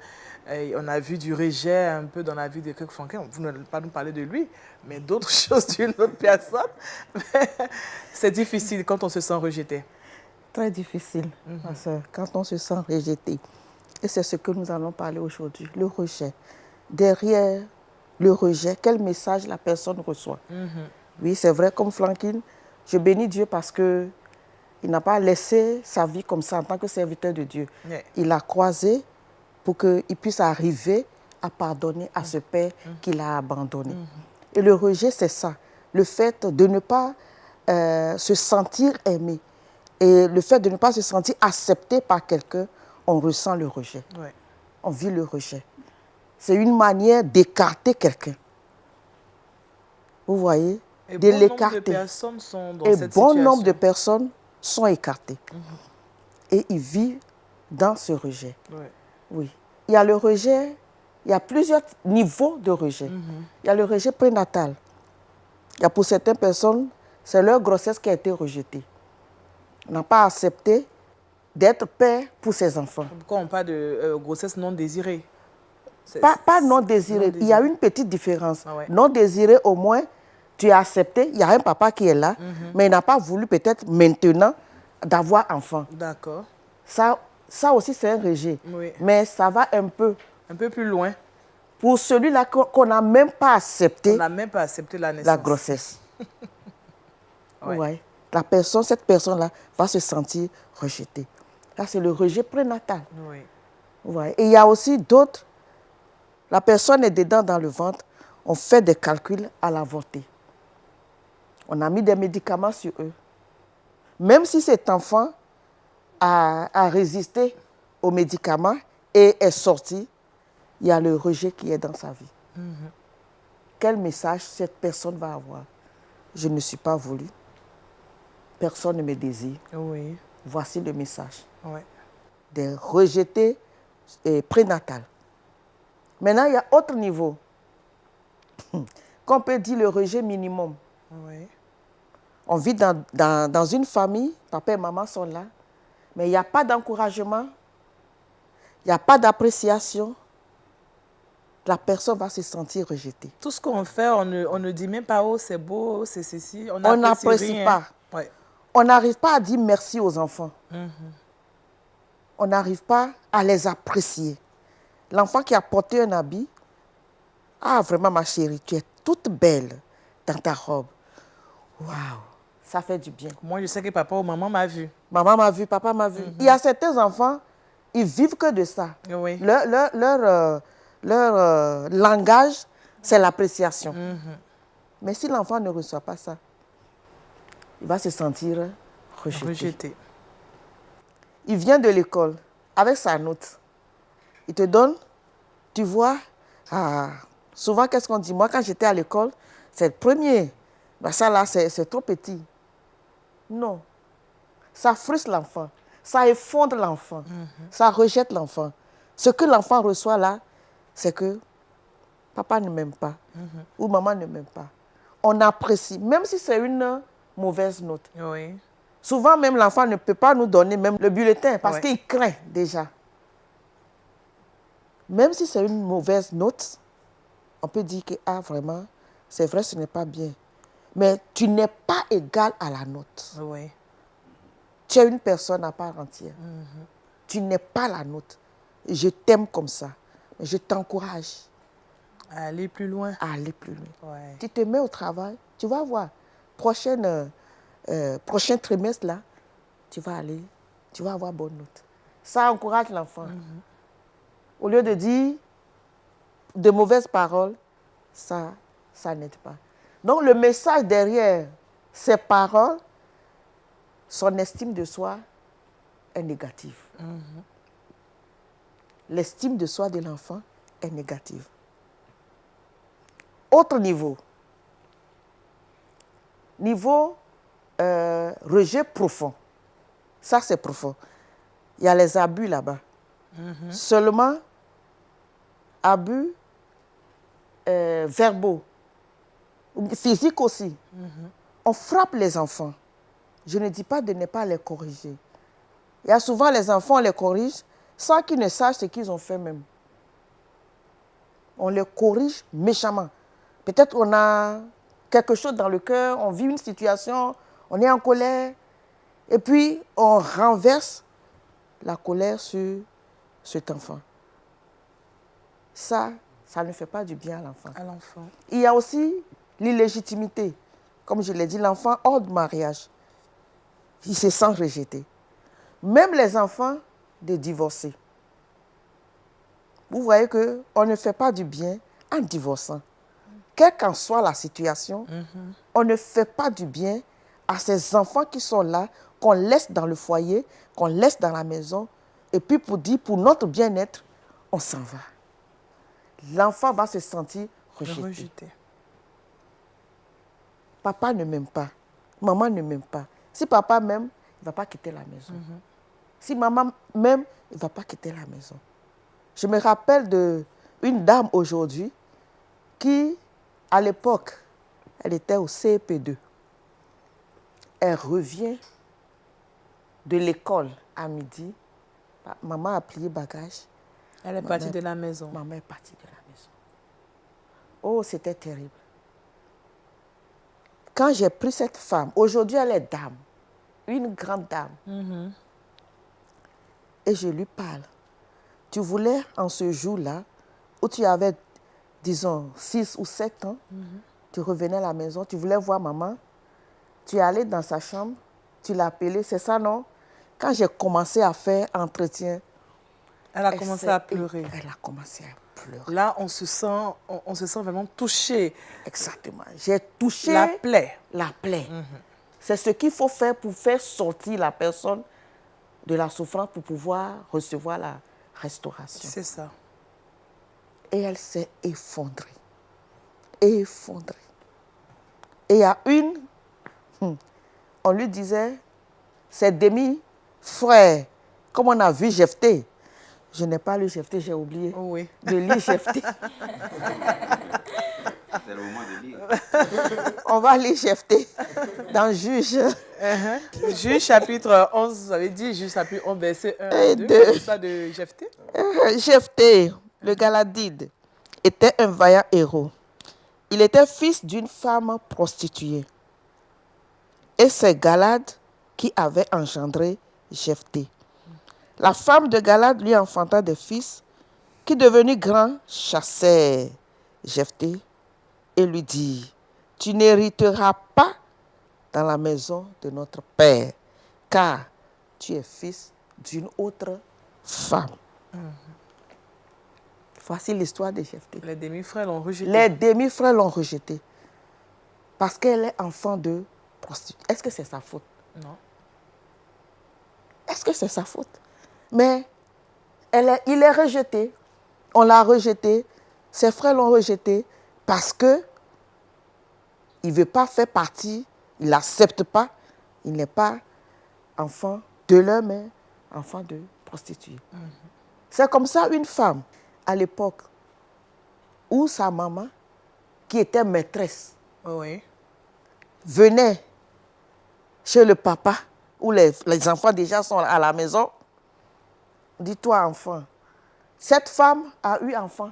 Et on a vu du rejet un peu dans la vie de Kirk Franklin. Vous n'allez pas nous parler de lui, mais d'autres choses d'une autre personne. C'est difficile quand on se sent rejeté. Très difficile, ma soeur, quand on se sent rejeté. Et c'est ce que nous allons parler aujourd'hui, le rejet. Derrière le rejet, quel message la personne reçoit. Oui, c'est vrai, comme Franklin, je bénis Dieu parce qu'il n'a pas laissé sa vie comme ça en tant que serviteur de Dieu. Il a croisé pour qu'il puisse arriver à pardonner à ce père qu'il a abandonné. Et le rejet, c'est ça, le fait de ne pas se sentir aimé et le fait de ne pas se sentir accepté par quelqu'un. On ressent le rejet. On vit le rejet. C'est une manière d'écarter quelqu'un. Vous voyez? De l'écarter. Et bon nombre de personnes sont écartées. Et ils vivent dans ce rejet. Oui. Il y a le rejet, il y a plusieurs niveaux de rejet. Il y a le rejet prénatal. Il y a pour certaines personnes, c'est leur grossesse qui a été rejetée. On n'a pas accepté d'être père pour ses enfants. Pourquoi on parle de grossesse non désirée? Pas non désirée. Il y a une petite différence. Non désirée, au moins, tu as accepté. Il y a un papa qui est là, mais il n'a pas voulu peut-être maintenant d'avoir enfant. D'accord. Ça aussi, c'est un rejet. Mais ça va un peu plus loin. Pour celui-là qu'on n'a même pas accepté. On n'a même pas accepté la naissance. La grossesse. Cette personne-là va se sentir rejetée. Là, c'est le rejet prénatal. Et il y a aussi d'autres La personne est dedans dans le ventre, on fait des calculs à l'avorter. On a mis des médicaments sur eux. Même si cet enfant a résisté aux médicaments et est sorti, il y a le rejet qui est dans sa vie. Quel message cette personne va avoir? Je ne suis pas voulu. Personne ne me désire. Oui. Voici le message. Oui. Des rejetés prénatales. Maintenant, il y a autre niveau. Qu'on peut dire le rejet minimum. Oui. On vit dans une famille, papa et maman sont là, mais il n'y a pas d'encouragement, il n'y a pas d'appréciation. La personne va se sentir rejetée. Tout ce qu'on fait, on ne dit même pas « Oh, c'est beau, c'est ceci ». On n'apprécie pas. Ouais. On n'arrive pas à dire merci aux enfants. On n'arrive pas à les apprécier. L'enfant qui a porté un habit, « Ah, vraiment, ma chérie, tu es toute belle dans ta robe. » Waouh, ça fait du bien. Moi, je sais que papa ou maman m'a vu. Maman m'a vu, papa m'a vu. Il y a certains enfants, ils vivent que de ça. Oui. Leur langage, c'est l'appréciation. Mais si l'enfant ne reçoit pas ça, il va se sentir rejeté. Il vient de l'école avec sa note. Il te donne, tu vois, souvent qu'est-ce qu'on dit? Moi, quand j'étais à l'école, c'est le premier. Ben, ça là, c'est trop petit. Non. Ça frustre l'enfant. Ça effondre l'enfant. Ça rejette l'enfant. Ce que l'enfant reçoit là, c'est que papa ne m'aime pas ou maman ne m'aime pas. On apprécie, même si c'est une mauvaise note. Oui. Souvent, même l'enfant ne peut pas nous donner même le bulletin parce qu'il craint déjà. Même si c'est une mauvaise note, on peut dire que, ah, vraiment, c'est vrai, ce n'est pas bien. Mais tu n'es pas égal à la note. Oui. Tu es une personne à part entière. Tu n'es pas la note. Je t'aime comme ça. Mais je t'encourage À aller plus loin. à aller plus loin. Ouais. Tu te mets au travail, tu vas voir. Prochain trimestre, là, tu vas avoir bonne note. Ça encourage l'enfant. Au lieu de dire de mauvaises paroles, ça n'aide pas. Donc, le message derrière ces paroles, son estime de soi est négative. L'estime de soi de l'enfant est négative. Autre niveau. Niveau rejet profond. Ça, c'est profond. Il y a les abus là-bas. Seulement, abus verbaux, physiques aussi. On frappe les enfants. Je ne dis pas de ne pas les corriger. Il y a souvent les enfants, on les corrige sans qu'ils ne sachent ce qu'ils ont fait même. On les corrige méchamment. Peut-être on a quelque chose dans le cœur, on vit une situation, on est en colère, et puis on renverse la colère sur cet enfant. Ça ne fait pas du bien à l'enfant. Il y a aussi l'illégitimité. Comme je l'ai dit, l'enfant hors de mariage, il se sent rejeté. Même les enfants de divorcés. Vous voyez qu'on ne fait pas du bien en divorçant. Quelle qu'en soit la situation, on ne fait pas du bien à ces enfants qui sont là, qu'on laisse dans le foyer, qu'on laisse dans la maison, et puis pour notre bien-être, on s'en va. L'enfant va se sentir rejeté. Papa ne m'aime pas, maman ne m'aime pas. Si papa m'aime, il ne va pas quitter la maison. Si maman m'aime, il ne va pas quitter la maison. Je me rappelle d'une dame aujourd'hui qui, à l'époque, elle était au CP2. Elle revient de l'école à midi. Maman a plié bagage. Elle est partie de la maison. Maman est partie de la maison. Oh, c'était terrible. Quand j'ai pris cette femme, aujourd'hui elle est dame, une grande dame, et je lui parle. Tu voulais, en ce jour-là, où tu avais, disons, 6 ou 7 ans, tu revenais à la maison, tu voulais voir maman, tu es allé dans sa chambre, tu l'as appelée, c'est ça, non? Quand j'ai commencé à faire entretien, elle a commencé à pleurer. Elle a commencé à pleurer. Là, on se sent vraiment touché. Exactement. J'ai touché La plaie. la plaie. C'est ce qu'il faut faire pour faire sortir la personne de la souffrance pour pouvoir recevoir la restauration. C'est ça. Et elle s'est effondrée. Effondrée. Et il y a on lui disait, ses demi-frères, comme on a vu Jephthé. Je n'ai pas lu Jephthé, j'ai oublié de lire Jephthé. C'est le moment de lire. On va lire Jephthé dans Juge. Juge chapitre 11, vous avez dit, Juge chapitre 11, verset 1 Et à 2. deux. L'histoire de Jephthé. Jephthé, le Galadide, était un vaillant héros. Il était fils d'une femme prostituée. Et c'est Galad qui avait engendré Jephthé. La femme de Galad lui enfanta des fils qui, devenus grands, chassèrent Jephthé et lui dit, « Tu n'hériteras pas dans la maison de notre père, car tu es fils d'une autre femme. Voici l'histoire de Jephthé. Les demi-frères l'ont rejeté. Les demi-frères l'ont rejeté parce qu'elle est enfant de prostituée. Est-ce que c'est sa faute? Non. Est-ce que c'est sa faute? Mais il est rejeté. On l'a rejeté. Ses frères l'ont rejeté parce que il ne veut pas faire partie, il n'accepte pas. Il n'est pas enfant de leur mère, enfant de prostituée. C'est comme ça une femme, à l'époque, où sa maman, qui était maîtresse, venait chez le papa, où les enfants déjà sont à la maison. Dis-toi, enfant, cette femme a eu enfant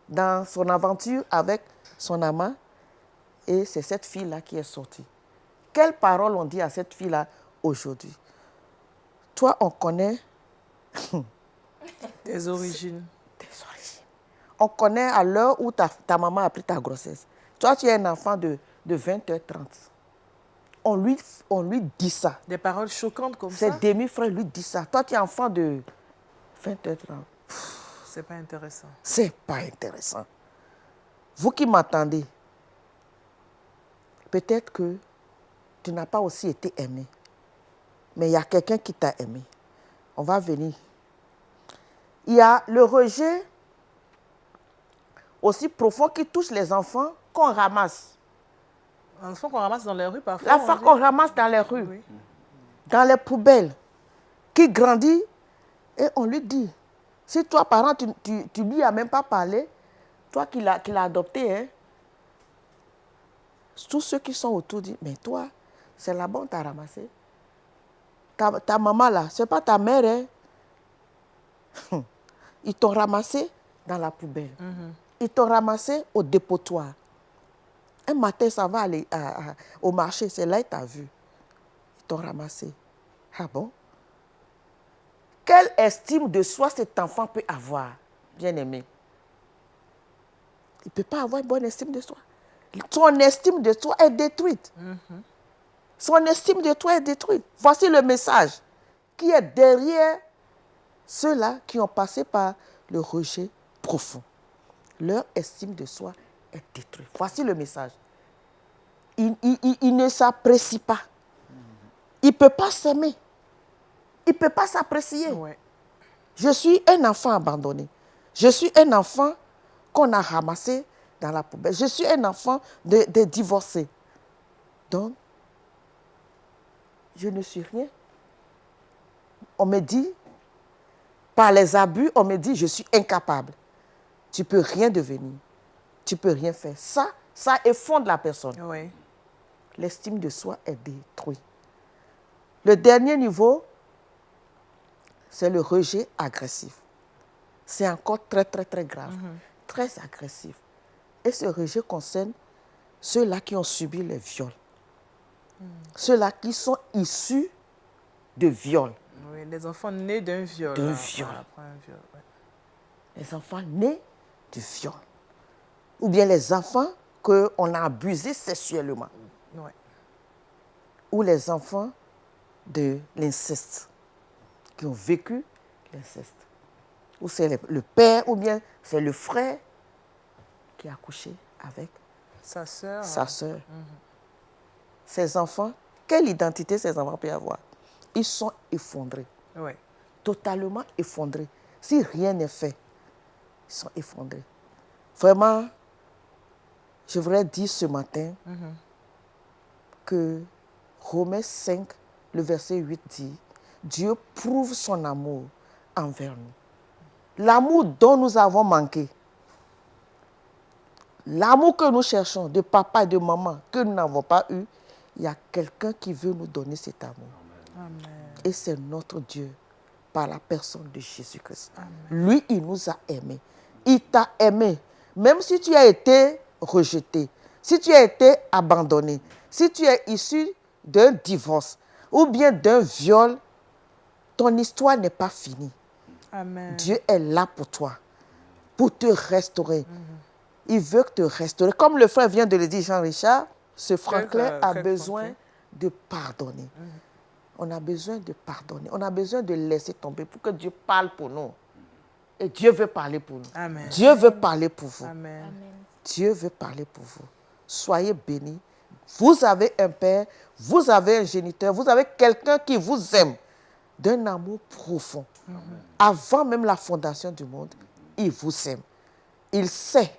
dans son aventure avec son amant, et c'est cette fille-là qui est sortie. Quelles paroles on dit à cette fille-là aujourd'hui? Toi, on connaît Tes origines. tes origines. On connaît à l'heure où ta maman a pris ta grossesse. Toi, tu es un enfant de 20h30. On lui dit ça. Des paroles choquantes comme ça. Ses demi-frères lui disent ça. Toi, tu es enfant de 20h30. C'est pas intéressant. C'est pas intéressant. Vous qui m'entendez, peut-être que tu n'as pas aussi été aimé. Mais il y a quelqu'un qui t'a aimé. On va venir. Il y a le rejet aussi profond qui touche les enfants qu'on ramasse. L'enfant qu'on ramasse dans les rues parfois. L'enfant qu'on ramasse dans les rues, Oui. dans les poubelles, qui grandit et on lui dit, si toi, parent, tu lui as même pas parlé, toi qui l'as adopté, hein, tous ceux qui sont autour disent, mais toi, c'est là-bas on t'a ramassé. Ta maman là, c'est pas ta mère, hein. Ils t'ont ramassé dans la poubelle. Ils t'ont ramassé au dépotoir. Un matin, ça va aller au marché, c'est là que tu as vu. Ils t'ont ramassé. Ah bon? Quelle estime de soi cet enfant peut avoir, bien-aimé? Il ne peut pas avoir une bonne estime de soi. Son estime de soi est détruite. Son estime de toi est détruite. Voici le message qui est derrière ceux-là qui ont passé par le rejet profond. Leur estime de soi est détruite. Voici le message. Il ne s'apprécie pas. Il ne peut pas s'aimer. Il ne peut pas s'apprécier. Ouais. Je suis un enfant abandonné. Je suis un enfant qu'on a ramassé dans la poubelle. Je suis un enfant de divorcé. Donc, je ne suis rien. On me dit, par les abus, on me dit, je suis incapable. Tu ne peux rien devenir. Tu ne peux rien faire. Ça effondre la personne. Oui. L'estime de soi est détruite. Le dernier niveau, c'est le rejet agressif. C'est encore très, très, très grave. Très agressif. Et ce rejet concerne ceux-là qui ont subi les viols. Ceux-là qui sont issus de viols. Oui, les enfants nés d'un viol. D'un là, viol. après un viol, ouais. Les enfants nés du viol. Ou bien les enfants qu'on a abusés sexuellement. Ouais. Ou les enfants de l'inceste, qui ont vécu l'inceste. ou c'est le père, ou bien c'est le frère qui a couché avec sa sœur. Sa sœur. Ces enfants, quelle identité ces enfants peuvent avoir? Ils sont effondrés. Oui. Totalement effondrés. Si rien n'est fait, ils sont effondrés. Vraiment, je voudrais dire ce matin que Romains 5, le verset 8 dit, Dieu prouve son amour envers nous. L'amour dont nous avons manqué, l'amour que nous cherchons de papa et de maman, que nous n'avons pas eu, il y a quelqu'un qui veut nous donner cet amour. Amen. Et c'est notre Dieu, par la personne de Jésus-Christ. Lui, il nous a aimés. Il t'a aimé. Même si tu as été rejeté, si tu as été abandonné, si tu es issu d'un divorce ou bien d'un viol, ton histoire n'est pas finie. Amen. Dieu est là pour toi, pour te restaurer. Il veut te restaurer. Comme le frère vient de le dire, Jean-Richard, ce Franklin a besoin de pardonner. On a besoin de pardonner. On a besoin de laisser tomber pour que Dieu parle pour nous. Et Dieu veut parler pour nous. Amen. Dieu veut parler pour vous. Amen. Dieu veut parler pour vous. Soyez bénis. Vous avez un père, vous avez un géniteur, vous avez quelqu'un qui vous aime d'un amour profond. Avant même la fondation du monde, il vous aime. Il sait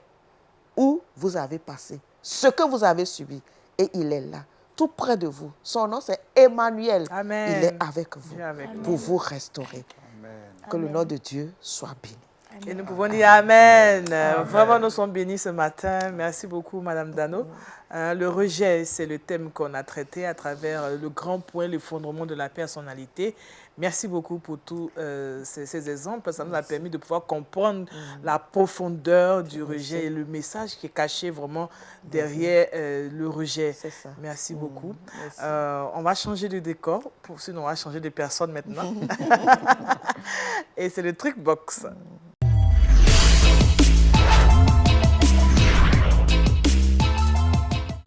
où vous avez passé, ce que vous avez subi, et il est là, tout près de vous. Son nom, c'est Emmanuel. Amen. Il est avec vous Dieu avec pour vous restaurer. Amen. Que le nom de Dieu soit béni. Et nous pouvons dire Amen. Vraiment, nous sommes bénis ce matin. Merci beaucoup, Madame Dano. Le rejet, c'est le thème qu'on a traité à travers le grand point, l'effondrement de la personnalité. Merci beaucoup pour tous ces exemples. Ça nous a permis de pouvoir comprendre la profondeur du rejet et le message qui est caché vraiment derrière le rejet. C'est ça. Merci beaucoup. Merci. On va changer de décor. Sinon, on va changer de personne maintenant. Et c'est le truc box.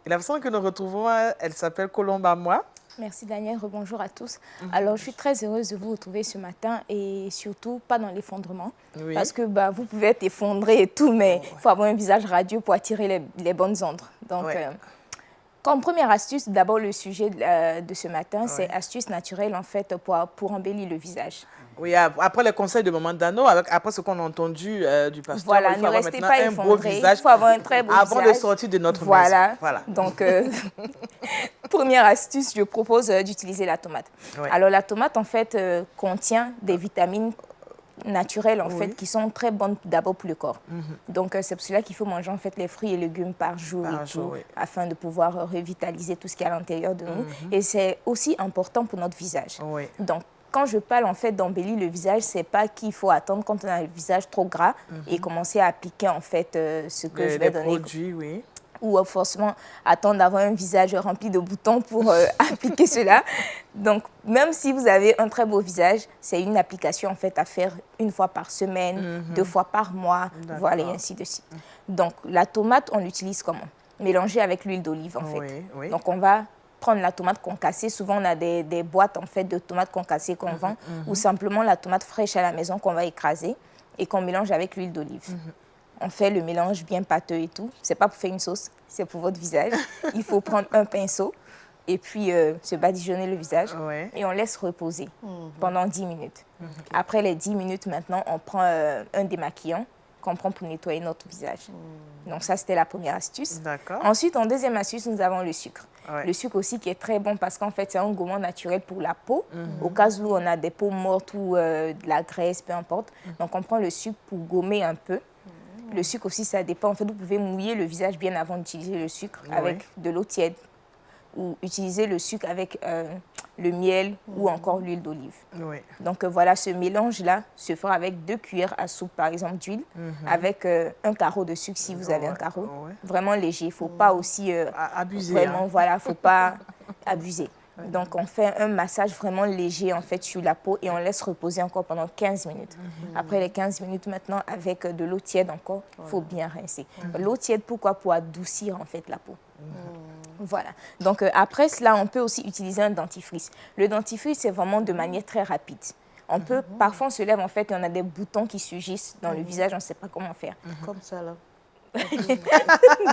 Et la personne que nous retrouvons, elle s'appelle Colombe à moi. Merci Daniel, rebonjour à tous. Alors je suis très heureuse de vous retrouver ce matin et surtout pas dans l'effondrement. Oui. Parce que vous pouvez être effondré et tout, mais il faut avoir un visage radieux pour attirer les bonnes ondes. Donc, comme première astuce, d'abord le sujet de ce matin, c'est astuce naturelle en fait pour embellir le visage. Oui, après les conseils de Maman Dano, après ce qu'on a entendu du pasteur, Voilà, il faut ne avoir restez maintenant pas un beau effondré, visage il faut avoir un très beau avant visage. de sortir de notre Voilà. maison. Voilà. Donc, première astuce, je propose d'utiliser la tomate. Ouais. Alors, la tomate, en fait, contient des vitamines naturelles, en fait, qui sont très bonnes d'abord pour le corps. Donc, c'est pour cela qu'il faut manger, en fait, les fruits et légumes par jour, afin de pouvoir revitaliser tout ce qui est à l'intérieur de nous. Et c'est aussi important pour notre visage. Oui. Donc, quand je parle en fait d'embellir le visage, c'est pas qu'il faut attendre quand on a le visage trop gras et commencer à appliquer en fait ce que je vais donner. Produits, oui. Ou forcément attendre d'avoir un visage rempli de boutons pour appliquer cela. Donc, même si vous avez un très beau visage, c'est une application en fait à faire une fois par semaine, 2 fois par mois, voilà, et ainsi de suite. Donc, la tomate, on l'utilise comment? Mélanger avec l'huile d'olive en fait. Oui. Donc, on va prendre la tomate concassée. Souvent, on a des boîtes en fait de tomates concassées qu'on vend, ou simplement la tomate fraîche à la maison qu'on va écraser et qu'on mélange avec l'huile d'olive. On fait le mélange bien pâteux et tout. C'est pas pour faire une sauce, c'est pour votre visage. Il faut prendre un pinceau et puis se badigeonner le visage et on laisse reposer pendant 10 minutes. Après les 10 minutes, maintenant, on prend un démaquillant qu'on prend pour nettoyer notre visage. Donc ça, c'était la première astuce. D'accord. Ensuite, en deuxième astuce, nous avons le sucre. Le sucre aussi qui est très bon parce qu'en fait, c'est un gommant naturel pour la peau. Au cas où on a des peaux mortes ou de la graisse, peu importe. Donc, on prend le sucre pour gommer un peu. Le sucre aussi, ça dépend. En fait, vous pouvez mouiller le visage bien avant d'utiliser le sucre avec de l'eau tiède ou utiliser le sucre avec le miel ou encore l'huile d'olive. Donc, voilà, ce mélange-là se fera avec 2 cuillères à soupe, par exemple, d'huile, avec un carreau de sucre si vous avez un carreau. Vraiment léger. Il ne faut pas aussi... abuser. Vraiment, voilà, il ne faut pas abuser. Donc, on fait un massage vraiment léger, en fait, sur la peau et on laisse reposer encore pendant 15 minutes. Après les 15 minutes, maintenant, avec de l'eau tiède encore, il faut bien rincer. L'eau tiède, pourquoi? Pour adoucir, en fait, la peau. Voilà. Donc, après cela, on peut aussi utiliser un dentifrice. Le dentifrice, c'est vraiment de manière très rapide. On peut, parfois on se lève en fait et on a des boutons qui surgissent dans le visage, on ne sait pas comment faire. Comme ça, là.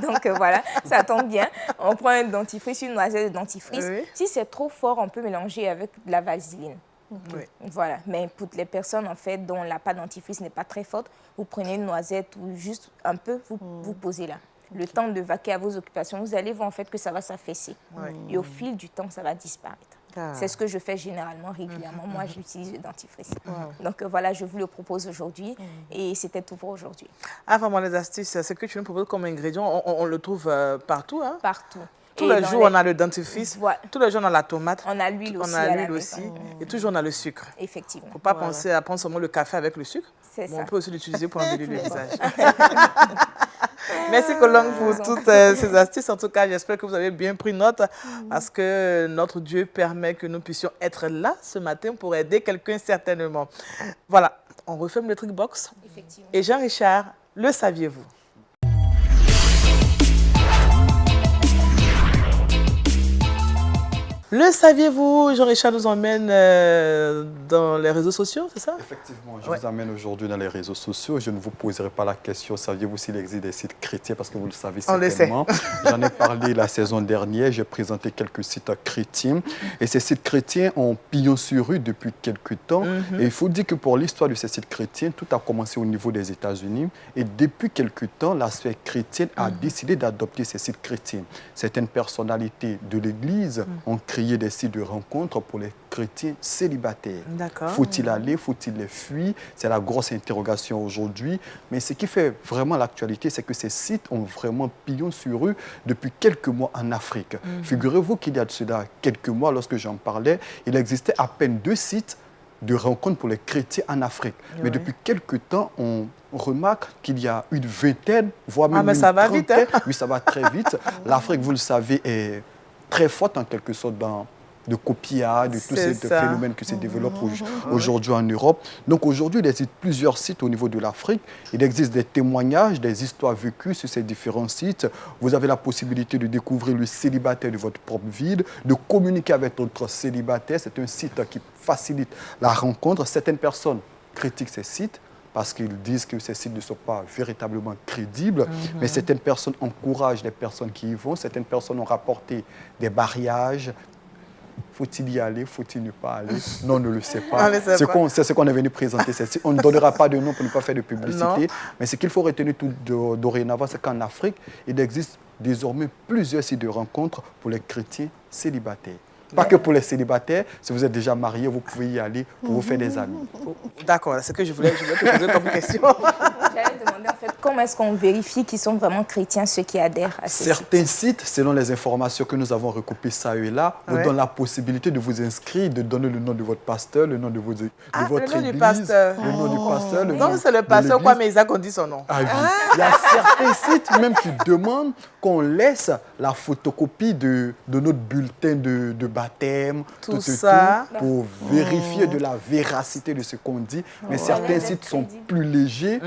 Donc voilà, ça tombe bien. On prend un dentifrice, une noisette de dentifrice. Oui. Si c'est trop fort, on peut mélanger avec de la vaseline. Oui. Voilà, mais pour les personnes en fait dont la pâte dentifrice n'est pas très forte, vous prenez une noisette ou juste un peu, vous posez là. Le temps de vaquer à vos occupations, vous allez voir en fait que ça va s'affaisser. Et au fil du temps, ça va disparaître. Ah. C'est ce que je fais généralement, régulièrement. Moi, j'utilise le dentifrice. Donc voilà, je vous le propose aujourd'hui et c'était tout pour aujourd'hui. Ah, vraiment, les astuces, ce que tu nous proposes comme ingrédient, on le trouve partout. Hein? Partout. Tous les jours, on a le dentifrice. Voilà. Tous les jours, on a la tomate. On a l'huile aussi. On a l'huile aussi. Et toujours, on a le sucre. Effectivement. Il ne faut pas penser à prendre seulement le café avec le sucre. C'est ça. On peut aussi l'utiliser pour embellir le visage. Merci Colombe pour toutes ces astuces. En tout cas, j'espère que vous avez bien pris note parce que notre Dieu permet que nous puissions être là ce matin pour aider quelqu'un certainement. Voilà, on referme le Trick Box. Effectivement. Et Jean-Richard, le saviez-vous? Le saviez-vous, Jean-Richard nous emmène dans les réseaux sociaux, c'est ça? Effectivement, je vous amène aujourd'hui dans les réseaux sociaux. Je ne vous poserai pas la question, saviez-vous s'il existe des sites chrétiens? Parce que vous le savez certainement. J'en ai parlé la saison dernière, j'ai présenté quelques sites chrétiens. Et ces sites chrétiens ont pignon sur rue depuis quelques temps. Et il faut dire que pour l'histoire de ces sites chrétiens, tout a commencé au niveau des États-Unis. Et depuis quelques temps, la sphère chrétienne a décidé d'adopter ces sites chrétiens. Certaines personnalités de l'Église ont créé des sites de rencontres pour les chrétiens célibataires. Faut-il aller, faut-il les fuir? C'est la grosse interrogation aujourd'hui. Mais ce qui fait vraiment l'actualité, c'est que ces sites ont vraiment pignon sur rue depuis quelques mois en Afrique. Figurez-vous qu'il y a de cela quelques mois, lorsque j'en parlais, il existait à peine 2 sites de rencontres pour les chrétiens en Afrique. Mais depuis quelques temps, on remarque qu'il y a une vingtaine, voire même une ça va trentaine. vite, hein? Oui, ça va très vite. L'Afrique, vous le savez, est très forte en quelque sorte dans le copiage, de tous ces phénomènes qui se développent aujourd'hui en Europe. Donc aujourd'hui, il existe plusieurs sites au niveau de l'Afrique. Il existe des témoignages, des histoires vécues sur ces différents sites. Vous avez la possibilité de découvrir le célibataire de votre propre ville, de communiquer avec d'autres célibataires. C'est un site qui facilite la rencontre. Certaines personnes critiquent ces sites parce qu'ils disent que ces sites ne sont pas véritablement crédibles. Mais certaines personnes encouragent les personnes qui y vont. Certaines personnes ont rapporté des mariages. Faut-il y aller? Faut-il ne pas aller? Non, on ne le sait pas. C'est ce qu'on est venu présenter. On ne donnera pas de nom pour ne pas faire de publicité. Non. Mais ce qu'il faut retenir tout dorénavant, c'est qu'en Afrique, il existe désormais plusieurs sites de rencontres pour les chrétiens célibataires. Pas que pour les célibataires, si vous êtes déjà marié, vous pouvez y aller pour vous faire des amis. D'accord, c'est ce que je voulais te poser comme question. J'allais demander en fait comment est-ce qu'on vérifie qu'ils sont vraiment chrétiens, ceux qui adhèrent à ces Certains sites, selon les informations que nous avons recoupées ça et là, vous donnent la possibilité de vous inscrire, de donner le nom de votre pasteur, le nom de votre église. Le nom du pasteur. Le nom du pasteur. Non, c'est le pasteur, quoi, mais Isaac, on dit son nom. Ah, oui. Il y a certains sites même qui demandent qu'on laisse la photocopie de notre bulletin de baptême, tout ça, pour vérifier de la véracité de ce qu'on dit. Mais certains sites sont plus légers.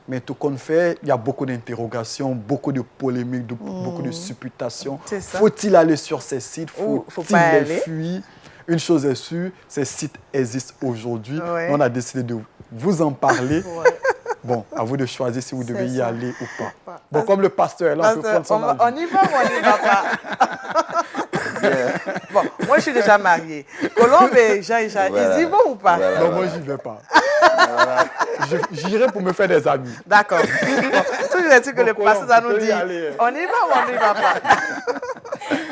Mais tout qu'on fait, il y a beaucoup d'interrogations, beaucoup de polémiques, beaucoup de supputations. Faut-il aller sur ces sites? Faut-il les fuir? Une chose est sûre, ces sites existent aujourd'hui. On a décidé de vous en parler. Bon, à vous de choisir si vous devez y aller ou pas. Bon, comme le pasteur est là, on peut prendre son avis. On y va ou on n'y va pas? Bon, moi, je suis déjà mariée. Colombe et Jean-Richard, ils y vont ou pas? Non, moi, j'y vais pas. J'irai pour me faire des amis. D'accord. Toujours est-il que le pasteur nous dit, on y va ou on n'y va pas?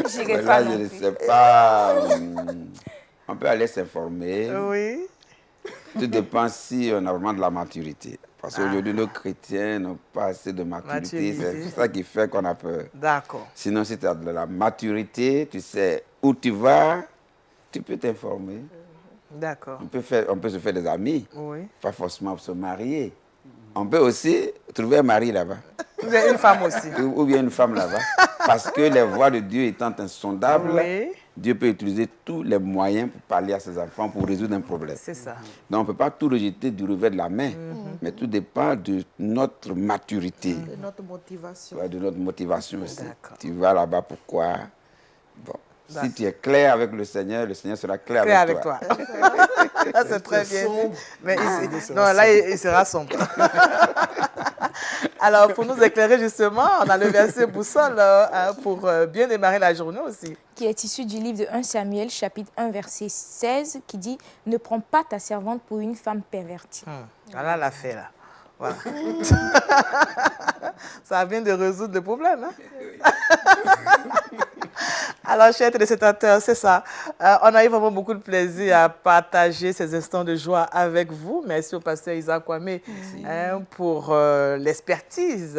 J'irai pas. Je ne sais pas. On peut aller s'informer. Oui. Tout dépend si on a vraiment de la maturité. Parce qu'aujourd'hui, nos chrétiens n'ont pas assez de maturité. C'est ça qui fait qu'on a peur. D'accord. Sinon, si tu as de la maturité, tu sais où tu vas, tu peux t'informer. D'accord. On peut se faire des amis. Oui. Pas forcément se marier. On peut aussi trouver un mari là-bas. Ou bien une femme aussi. Ou bien une femme là-bas. Parce que les voies de Dieu étant insondables, Dieu peut utiliser tous les moyens pour parler à ses enfants, pour résoudre un problème. C'est ça. Donc, on ne peut pas tout rejeter du revers de la main, mais tout dépend de notre maturité. De notre motivation. Ouais, de notre motivation aussi. Tu vas là-bas, pourquoi? Bon. Si tu es clair avec le Seigneur sera clair avec toi. C'est très bien dit. Mais il sera sombre. Alors, pour nous éclairer justement, on a le verset boussole pour bien démarrer la journée aussi. Qui est issu du livre de 1 Samuel, chapitre 1, verset 16, qui dit « Ne prends pas ta servante pour une femme pervertie. Voilà l'affaire là. Voilà. Ça vient de résoudre le problème. Hein? Alors, chers téléspectateurs, c'est ça. On a eu vraiment beaucoup de plaisir à partager ces instants de joie avec vous. Merci au pasteur Isaac Kwame pour l'expertise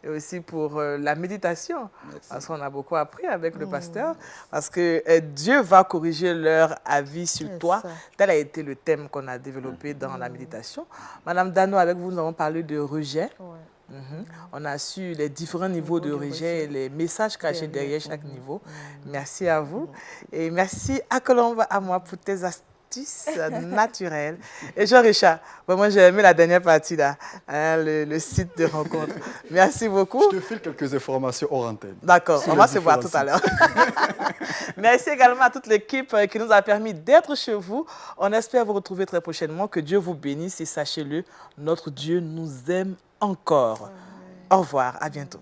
et aussi pour la méditation. Merci. Parce qu'on a beaucoup appris avec le pasteur. Parce que Dieu va corriger leur avis sur toi. Tel a été le thème qu'on a développé dans la méditation. Madame Dano, avec vous, nous avons parlé de rejet. On a su les différents niveaux de rejet et les messages cachés derrière chaque niveau. Merci à vous. Et merci à Colombe, à moi, pour tes astuces naturelles. Et Jean-Richard, moi j'ai aimé la dernière partie là, le site de rencontre. Merci beaucoup. Je te file quelques informations hors antenne. D'accord, on va se voir tout à l'heure. Merci également à toute l'équipe qui nous a permis d'être chez vous. On espère vous retrouver très prochainement. Que Dieu vous bénisse et sachez-le, notre Dieu nous aime encore. Au revoir, à bientôt.